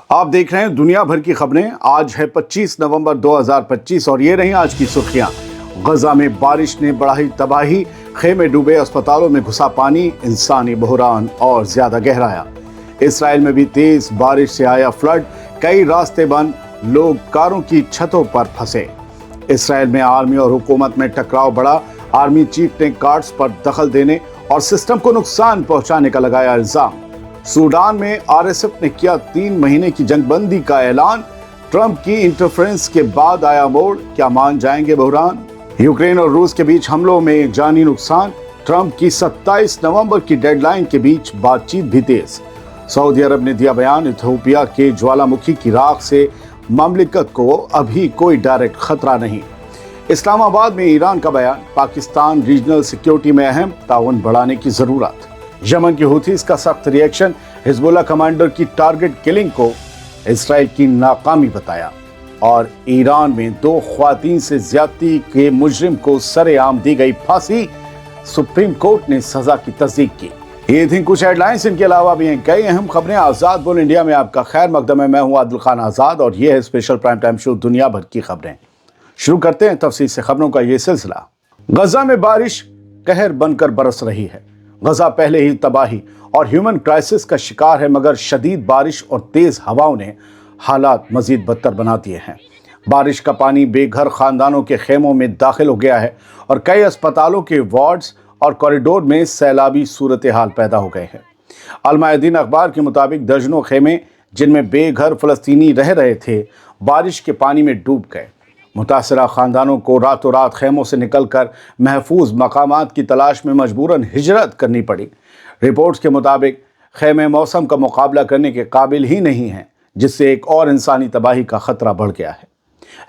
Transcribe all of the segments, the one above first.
آپ دیکھ رہے ہیں دنیا بھر کی خبریں۔ آج ہے 25 نومبر 2025 اور یہ رہی آج کی سرخیاں۔ غزہ میں بارش نے بڑھائی تباہی، خیمے ڈوبے، اسپتالوں میں گھسا پانی، انسانی بحران اور زیادہ گہرایا۔ اسرائیل میں بھی تیز بارش سے آیا فلڈ، کئی راستے بند، لوگ کاروں کی چھتوں پر پھنسے۔ اسرائیل میں آرمی اور حکومت میں ٹکراؤ بڑھا، آرمی چیف نے کارڈز پر دخل دینے اور سسٹم کو نقصان پہنچانے کا لگایا الزام۔ سوڈان میں آر ایس ایف نے کیا 3 مہینے کی جنگ بندی کا اعلان، ٹرمپ کی انٹرفیرنس کے بعد آیا موڑ، کیا مان جائیں گے بحران؟ یوکرین اور روس کے بیچ حملوں میں جانی نقصان، ٹرمپ کی 27 نومبر کی ڈیڈ لائن کے بیچ بات چیت بھی تیز۔ سعودی عرب نے دیا بیان، ایتھوپیا کے جوالا مکھی کی راکھ سے مملکت کو ابھی کوئی ڈائریکٹ خطرہ نہیں۔ اسلام آباد میں ایران کا بیان، پاکستان ریجنل سیکیورٹی میں اہم تعاون بڑھانے کی ضرورت۔ یمن کی حوثیز کا سخت ری ایکشن، حزب اللہ کمانڈر کی ٹارگٹ کلنگ کو اسرائیل کی ناکامی بتایا۔ اور ایران میں 2 خواتین سے زیادتی کے مجرم کو سرے عام دی گئی پھانسی، سپریم کورٹ نے سزا کی تصدیق کی۔ یہ تھیں کچھ ہیڈ لائنز، ان کے علاوہ بھی ہیں کئی اہم خبریں۔ آزاد بول انڈیا میں آپ کا خیر مقدم ہے، میں ہوں عادل خان آزاد اور یہ ہے اسپیشل پرائم ٹائم شو دنیا بھر کی خبریں۔ شروع کرتے ہیں تفصیل سے خبروں کا یہ سلسلہ۔ غزہ میں بارش قہر بن کر برس رہی ہے۔ غزہ پہلے ہی تباہی اور ہیومن کرائسس کا شکار ہے، مگر شدید بارش اور تیز ہواؤں نے حالات مزید بدتر بنا دیے ہیں۔ بارش کا پانی بے گھر خاندانوں کے خیموں میں داخل ہو گیا ہے اور کئی اسپتالوں کے وارڈز اور کوریڈور میں سیلابی صورتحال پیدا ہو گئے ہیں۔ المایدین اخبار کے مطابق درجنوں خیمے جن میں بے گھر فلسطینی رہ رہے تھے، بارش کے پانی میں ڈوب گئے۔ متاثرہ خاندانوں کو راتوں رات خیموں سے نکل کر محفوظ مقامات کی تلاش میں مجبوراً ہجرت کرنی پڑی۔ رپورٹس کے مطابق خیمے موسم کا مقابلہ کرنے کے قابل ہی نہیں ہیں، جس سے ایک اور انسانی تباہی کا خطرہ بڑھ گیا ہے۔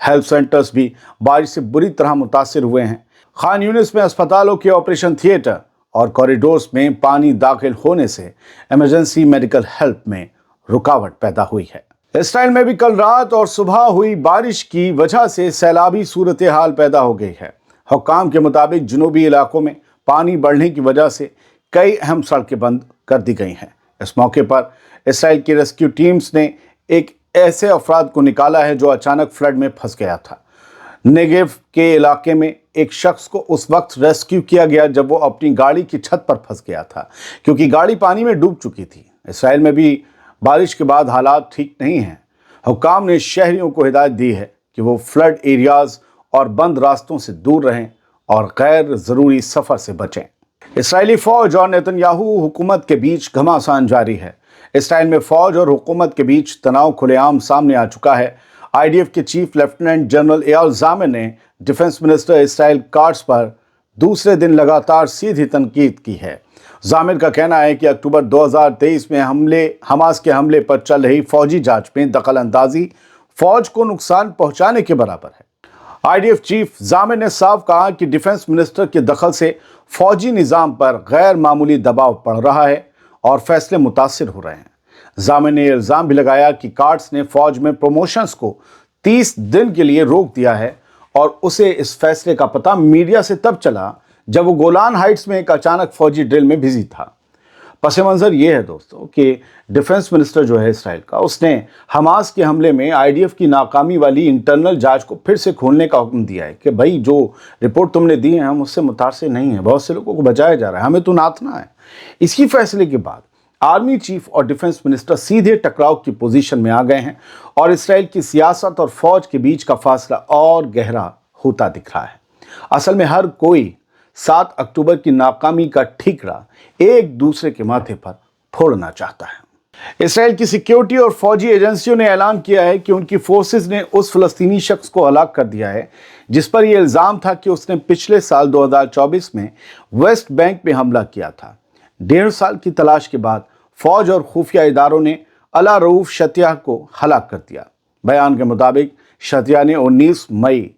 ہیلتھ سینٹرز بھی بارش سے بری طرح متاثر ہوئے ہیں۔ خان یونس میں اسپتالوں کے آپریشن تھیٹر اور کوریڈورز میں پانی داخل ہونے سے ایمرجنسی میڈیکل ہیلپ میں رکاوٹ پیدا ہوئی ہے۔ اسرائیل میں بھی کل رات اور صبح ہوئی بارش کی وجہ سے سیلابی صورتحال پیدا ہو گئی ہے۔ حکام کے مطابق جنوبی علاقوں میں پانی بڑھنے کی وجہ سے کئی اہم سڑکیں بند کر دی گئی ہیں۔ اس موقع پر اسرائیل کی ریسکیو ٹیمز نے ایک ایسے افراد کو نکالا ہے جو اچانک فلڈ میں پھنس گیا تھا۔ نیگیو کے علاقے میں ایک شخص کو اس وقت ریسکیو کیا گیا جب وہ اپنی گاڑی کی چھت پر پھنس گیا تھا، کیونکہ گاڑی پانی میں ڈوب چکی تھی۔ اسرائیل میں بھی بارش کے بعد حالات ٹھیک نہیں ہیں۔ حکام نے شہریوں کو ہدایت دی ہے کہ وہ فلڈ ایریاز اور بند راستوں سے دور رہیں اور غیر ضروری سفر سے بچیں۔ اسرائیلی فوج اور نیتن یاہو حکومت کے بیچ گھماسان جاری ہے۔ اسرائیل میں فوج اور حکومت کے بیچ تناؤ کھلے عام سامنے آ چکا ہے۔ آئی ڈی ایف کے چیف لیفٹیننٹ جنرل ایال زامر نے ڈیفنس منسٹر اسرائیل کاٹز پر دوسرے دن لگاتار سیدھی تنقید کی ہے۔ زامر کا کہنا ہے کہ اکتوبر 2023 میں حماس کے حملے پر چل رہی فوجی جانچ میں دخل اندازی فوج کو نقصان پہنچانے کے برابر ہے۔ آئی ڈی ایف چیف زامر نے صاف کہا کہ ڈیفنس منسٹر کے دخل سے فوجی نظام پر غیر معمولی دباؤ پڑ رہا ہے اور فیصلے متاثر ہو رہے ہیں۔ زامر نے الزام بھی لگایا کہ کاٹز نے فوج میں پروموشنز کو 30 دن کے لیے روک دیا ہے اور اسے اس فیصلے کا پتہ میڈیا سے تب چلا جب وہ گولان ہائٹس میں ایک اچانک فوجی ڈرل میں بزی تھا۔ پس منظر یہ ہے دوستو کہ ڈیفنس منسٹر جو ہے اسرائیل کا، اس نے حماس کے حملے میں آئی ڈی ایف کی ناکامی والی انٹرنل جانچ کو پھر سے کھولنے کا حکم دیا ہے کہ بھائی جو رپورٹ تم نے دی ہے ہم اس سے متاثر نہیں ہیں، بہت سے لوگوں کو بچایا جا رہا ہے، ہمیں تو ناتنا ہے۔ اسی فیصلے کے بعد آرمی چیف اور ڈیفنس منسٹر سیدھے ٹکراؤ کی پوزیشن میں آ گئے ہیں اور اسرائیل کی سیاست اور فوج کے بیچ کا فاصلہ اور گہرا ہوتا دکھ رہا ہے۔ اصل میں ہر کوئی 7 اکتوبر کی ناکامی کا ٹھیکرا ایک دوسرے کے ماتھے پر پھوڑنا چاہتا ہے۔ اسرائیل کی سیکیورٹی اور فوجی ایجنسیوں نے اعلان کیا ہے کہ ان کی فورسز نے اس فلسطینی شخص کو ہلاک کر دیا ہے جس پر یہ الزام تھا کہ اس نے پچھلے سال 2024 میں ویسٹ بینک میں حملہ کیا تھا۔ 1.5 سال کی تلاش کے بعد فوج اور خفیہ اداروں نے الا رؤوف شتیہ کو ہلاک کر دیا۔ بیان کے مطابق شتیہ نے 29 مئی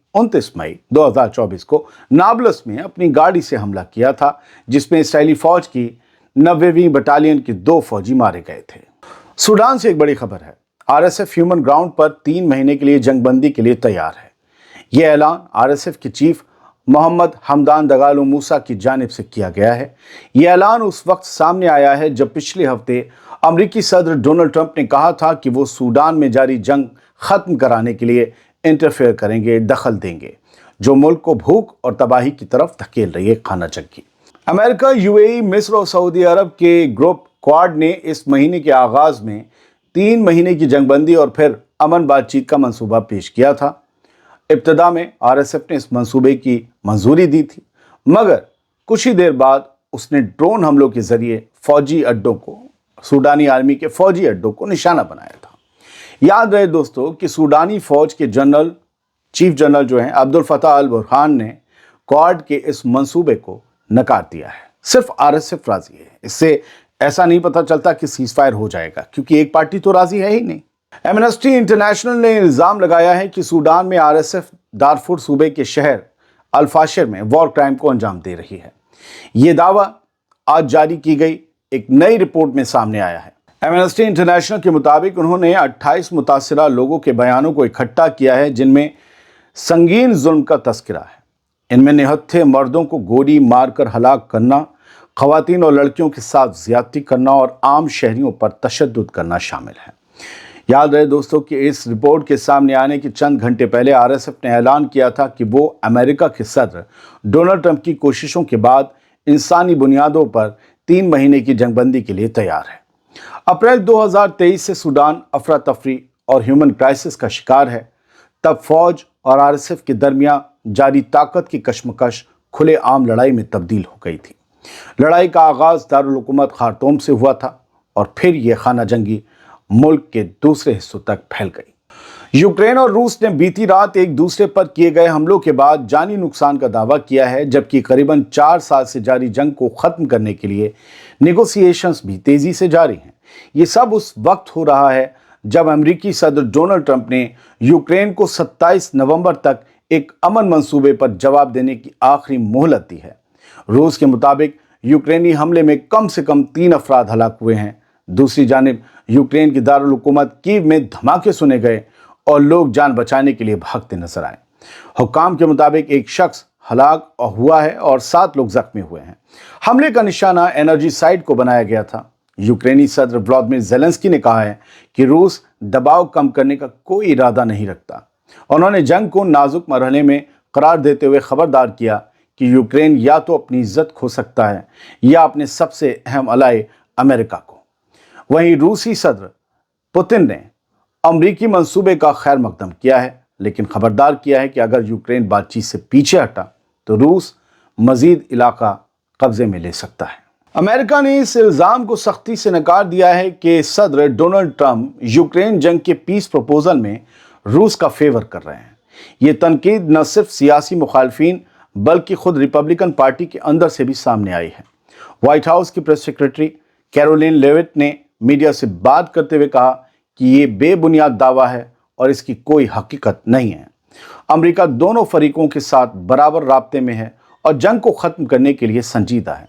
2024 کو نابلس میں اپنی گاڑی سے حملہ کیا تھا، جس میں اسرائیلی فوج کی 90ویں بٹالین کے 2 فوجی مارے گئے تھے۔ سوڈان سے ایک بڑی خبر ہے۔ R S F human ground پر 3 مہینے کے لیے جنگ بندی کے لیے تیار ہے۔ یہ اعلان آر ایس ایف کے چیف मोहम्मद हमदान दगालो मूसा की जानिब से किया गया है। यह ऐलान उस वक्त सामने आया है जब पिछले हफ्ते अमरीकी सदर डोनाल्ड ट्रंप ने कहा था कि वो सूडान में जारी जंग खत्म कराने के लिए इंटरफेयर करेंगे, दखल देंगे, जो मुल्क को भूख और तबाही की तरफ धकेल रही है, खाना जंगी। अमेरिका, यूएई, मिस्र और सऊदी अरब के ग्रुप क्वाड ने इस महीने के आगाज में 3 महीने की जंगबंदी और फिर अमन बातचीत का मंसूबा पेश किया था। इब्तदा में आरएसएफ ने इस मंसूबे की मंजूरी दी थी, मगर कुछ ही देर बाद उसने ड्रोन हमलों के जरिए फौजी अड्डों को, सूडानी आर्मी के फौजी अड्डों को निशाना बनाया था। याद रहे दोस्तों कि सूडानी फौज के चीफ जनरल जो हैं अब्दुल फताह अल बुरहान ने क्वाड के इस मंसूबे को नकार दिया है। सिर्फ आरएसएफ राजी है। इससे ऐसा नहीं पता चलता कि सीजफायर हो जाएगा, क्योंकि एक पार्टी तो राजी है ही नहीं। एमनेस्टी इंटरनेशनल ने इल्जाम लगाया है कि सूडान में आरएसएफ दारफुर सूबे के शहर अल-फाशर में वॉर क्राइम को अंजाम दे रही है। ये दावा आज जारी की गई एक नई रिपोर्ट में सामने आया है। एमनेस्टी इंटरनेशनल के मुताबिक उन्होंने 28 मुतासिरा लोगों के बयानों को इकट्ठा किया है, जिनमें संगीन जुल्म का तस्करा है। इनमें निहत्थे मर्दों को गोली मारकर हलाक करना, खवातीन और लड़कियों के साथ ज्यादती करना और आम शहरियों पर तशद्दुद करना शामिल है। याद रहे दोस्तों कि इस रिपोर्ट के सामने आने के चंद घंटे पहले आरएसएफ ने ऐलान किया था कि वो अमेरिका के सदर डोनाल्ड ट्रंप की कोशिशों के बाद इंसानी बुनियादों पर 3 महीने की जंगबंदी के लिए तैयार है। अप्रैल 2023 से सूडान अफरा तफरी और ह्यूमन क्राइसिस का शिकार है। तब फौज और आरएसएफ के दरमियान जारी ताकत की कशमकश खुले आम लड़ाई में तब्दील हो गई थी। लड़ाई का आगाज दारुल हुकूमत खार्तूम से हुआ था और फिर यह खाना जंगी मुल्क के दूसरे हिस्सों तक फैल गई। यूक्रेन और रूस ने बीती रात एक दूसरे पर किए गए हमलों के बाद जानी नुकसान का दावा किया है, जबकि करीबन 4 साल से जारी जंग को खत्म करने के लिए नेगोशिएशंस भी तेजी से जारी हैं। ये सब उस वक्त हो रहा है जब अमेरिकी सदर डोनाल्ड ट्रंप ने यूक्रेन को 27 नवंबर तक एक अमन मंसूबे पर जवाब देने की आखिरी मोहलत दी है। रूस के मुताबिक यूक्रेनी हमले में कम से कम 3 अफराद हलाक हुए हैं। दूसरी जानिब यूक्रेन की दारुल हुकूमत कीव में धमाके सुने गए और लोग जान बचाने के लिए भागते नजर आए। हुक्काम के मुताबिक एक शख्स हलाक हुआ है और 7 लोग जख्मी हुए हैं। हमले का निशाना एनर्जी साइट को बनाया गया था। यूक्रेनी सदर व्लादिमीर ज़ेलेंस्की ने कहा है कि रूस दबाव कम करने का कोई इरादा नहीं रखता। उन्होंने जंग को नाजुक मरहले में करार देते हुए खबरदार किया कि यूक्रेन या तो अपनी इज्जत खो सकता है या अपने सबसे अहम अलाए अमेरिका को। वहीं रूसी सदर पुतिन ने अमरीकी मंसूबे का खैर मकदम किया है, लेकिन खबरदार किया है कि अगर यूक्रेन बातचीत से पीछे हटा तो रूस मजीद इलाका कब्जे में ले सकता है। अमेरिका ने इस इल्ज़ाम को सख्ती से नकार दिया है कि सदर डोनाल्ड ट्रंप यूक्रेन जंग के पीस प्रपोजल में रूस का फेवर कर रहे हैं। ये तनकीद न सिर्फ सियासी मुखालफिन बल्कि खुद रिपब्लिकन पार्टी के अंदर से भी सामने आई है। व्हाइट हाउस की प्रेस सेक्रेटरी कैरोलिन लेविट ने मीडिया से बात करते हुए कहा कि ये बेबुनियाद दावा है और इसकी कोई हकीकत नहीं है। अमेरिका दोनों फरीकों के साथ बराबर राब्ते में है और जंग को ख़त्म करने के लिए संजीदा है।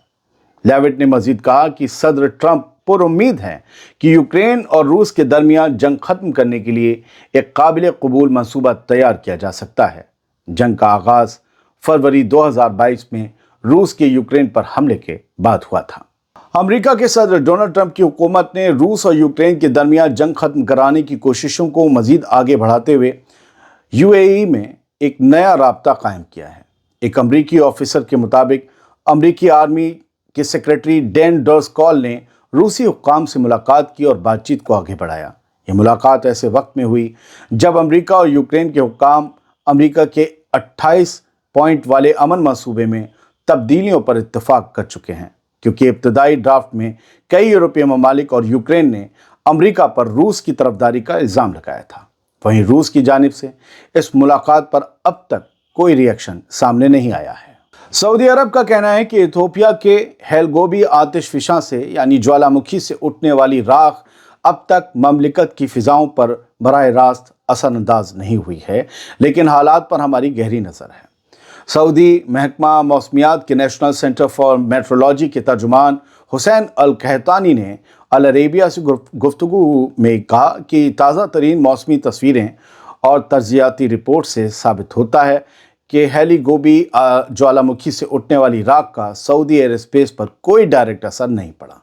लेविट ने मजीद कहा कि सदर ट्रंप पुरुम्मीद हैं कि यूक्रेन और रूस के दरमियान जंग खत्म करने के लिए एक काबिल कबूल मंसूबा तैयार किया जा सकता है। जंग का आगाज फरवरी 2022 में रूस के यूक्रेन पर हमले के बाद हुआ था। अमेरिका के सदर डोनाल्ड ट्रंप की हुकूमत ने रूस और यूक्रेन के दरमियान जंग खत्म कराने की कोशिशों को मजीद आगे बढ़ाते हुए यूएई में एक नया राब्ता कायम किया है। एक अमरीकी ऑफिसर के मुताबिक अमरीकी आर्मी के सेक्रेटरी डैन डर्सकॉल ने रूसी हुक्काम से मुलाकात की और बातचीत को आगे बढ़ाया। ये मुलाकात ऐसे वक्त में हुई जब अमेरिका और यूक्रेन के हुक्काम अमेरिका के 28 पॉइंट वाले अमन मंसूबे में तब्दीलियों पर इत्तेफाक कर चुके हैं, क्योंकि इब्तदाई ड्राफ्ट में कई यूरोपीय ममालिक और यूक्रेन ने अमेरिका पर रूस की तरफदारी का इल्ज़ाम लगाया था। वहीं रूस की जानिब से इस मुलाकात पर अब तक कोई रिएक्शन सामने नहीं आया है। सऊदी अरब का कहना है कि इथियोपिया के हेलगोबी आतिशफिशां से यानी ज्वालामुखी से उठने वाली राख अब तक ममलिकत की फिजाओं पर बराह रास्त असरअंदाज नहीं हुई है, लेकिन हालात पर हमारी गहरी नज़र है। सऊदी महकमा मौसमियात के नेशनल सेंटर फॉर मेट्रोलॉजी के तर्जुमान हुसैन अल कहतानी ने अल अरेबिया से गुफ्तगू में कहा कि ताज़ा तरीन मौसमी तस्वीरें और तर्जियाती रिपोर्ट से साबित होता है कि हेली गोबी ज्वालामुखी से उठने वाली राख का सऊदी एयर स्पेस पर कोई डायरेक्ट असर नहीं पड़ा।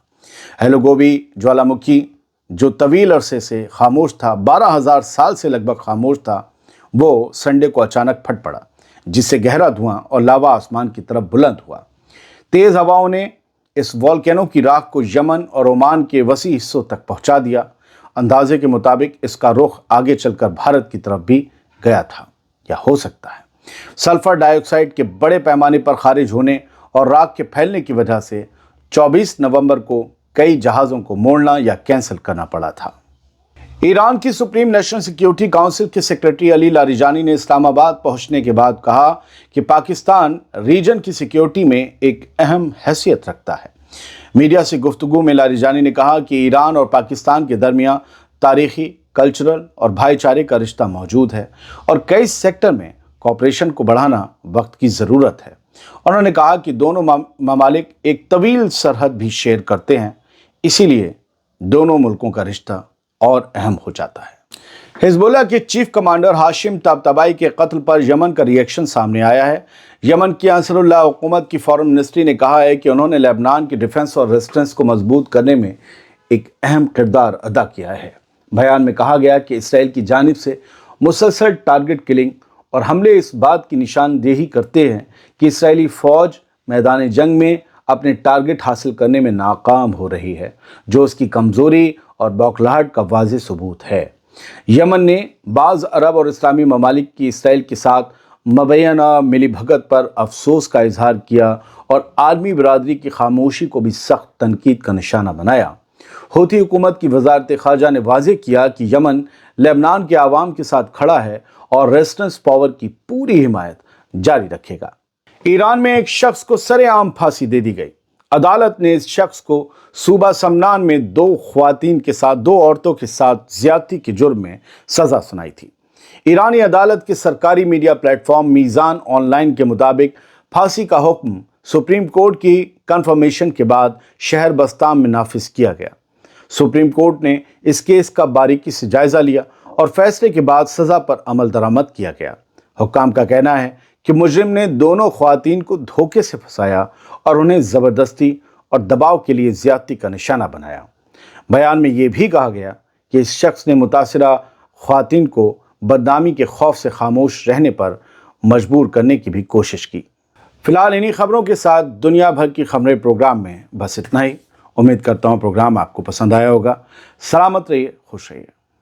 हेली गोबी ज्वालामुखी जो तवील अरसे से खामोश था, 12,000 साल से लगभग खामोश था, वो संडे को अचानक फट पड़ा, जिससे गहरा धुआं और लावा आसमान की तरफ बुलंद हुआ। तेज हवाओं ने इस वॉल्केनो की राख को यमन और ओमान के वसी हिस्सों तक पहुंचा दिया। अंदाजे के मुताबिक इसका रुख आगे चलकर भारत की तरफ भी गया था या हो सकता है। सल्फर डाइऑक्साइड के बड़े पैमाने पर खारिज होने और राख के फैलने की वजह से 24 नवंबर को कई जहाज़ों को मोड़ना या कैंसिल करना पड़ा था। ईरान की सुप्रीम नेशनल सिक्योरिटी काउंसिल के सेक्रेटरी अली लारिजानी ने इस्लामाबाद पहुंचने के बाद कहा कि पाकिस्तान रीजन की सिक्योरिटी में एक अहम हैसियत रखता है। मीडिया से गुफ्तगू में लारिजानी ने कहा कि ईरान और पाकिस्तान के दरमियान तारीखी, कल्चरल और भाईचारे का रिश्ता मौजूद है और कई सेक्टर में कॉपरेशन को बढ़ाना वक्त की ज़रूरत है। उन्होंने कहा कि दोनों ममालिक एक तवील सरहद भी शेयर करते हैं, इसीलिए दोनों मुल्कों का रिश्ता और अहम हो जाता है। हिजबुल्लाह के चीफ कमांडर हाशिम तबताबाई के कत्ल पर यमन का रिएक्शन सामने आया है। यमन की अंसरुल्लाह हुकूमत की फॉरेन मिनिस्ट्री ने कहा है कि उन्होंने लेबनान की डिफेंस और रेजिस्टेंस को मजबूत करने में एक अहम किरदार अदा किया है। बयान में कहा गया कि इसराइल की जानिब से मुसलसल टारगेट किलिंग और हमले इस बात की निशानदेही करते हैं कि इसराइली फ़ौज मैदान जंग में अपने टारगेट हासिल करने में नाकाम हो रही है, जो उसकी कमज़ोरी और बौखलाहट का वाज़ेह सबूत है। यमन ने बाज़ अरब और इस्लामी ममालिक की इसराइल के साथ मबैना मिलीभगत पर अफसोस का इजहार किया और आलमी बरादरी की खामोशी को भी सख्त तनकीद का निशाना बनाया। हूथी हुकूमत की वज़ारत ख़ारजा ने वाज़ेह किया कि यमन लेबनान के आवाम के साथ खड़ा है और रेजिस्टेंस पावर की पूरी हिमायत जारी रखेगा। ईरान में एक शख्स को सरेआम फांसी दे दी गई। अदालत ने इस शख्स को सूबा समनान में दो औरतों के साथ ज्यादती के जुर्म में सजा सुनाई थी। ईरानी अदालत के सरकारी मीडिया प्लेटफॉर्म मीज़ान ऑनलाइन के मुताबिक फांसी का हुक्म सुप्रीम कोर्ट की कंफर्मेशन के बाद शहर बस्ताम में नाफिज किया गया। सुप्रीम कोर्ट ने इस केस का बारीकी से जायजा लिया और फैसले के बाद सजा पर अमल दरामद किया गया। हुक्काम का कहना है कि मुजरिम ने दोनों ख्वातीन को धोखे से फंसाया और उन्हें ज़बरदस्ती और दबाव के लिए ज़्यादती का निशाना बनाया। बयान में यह भी कहा गया कि इस शख्स ने मुतासिरा ख्वातीन को बदनामी के खौफ से खामोश रहने पर मजबूर करने की भी कोशिश की। फिलहाल इन्हीं खबरों के साथ दुनिया भर की खबरें प्रोग्राम में बस इतना ही। उम्मीद करता हूँ प्रोग्राम आपको पसंद आया होगा। सलामत रहिए, खुश रहिए।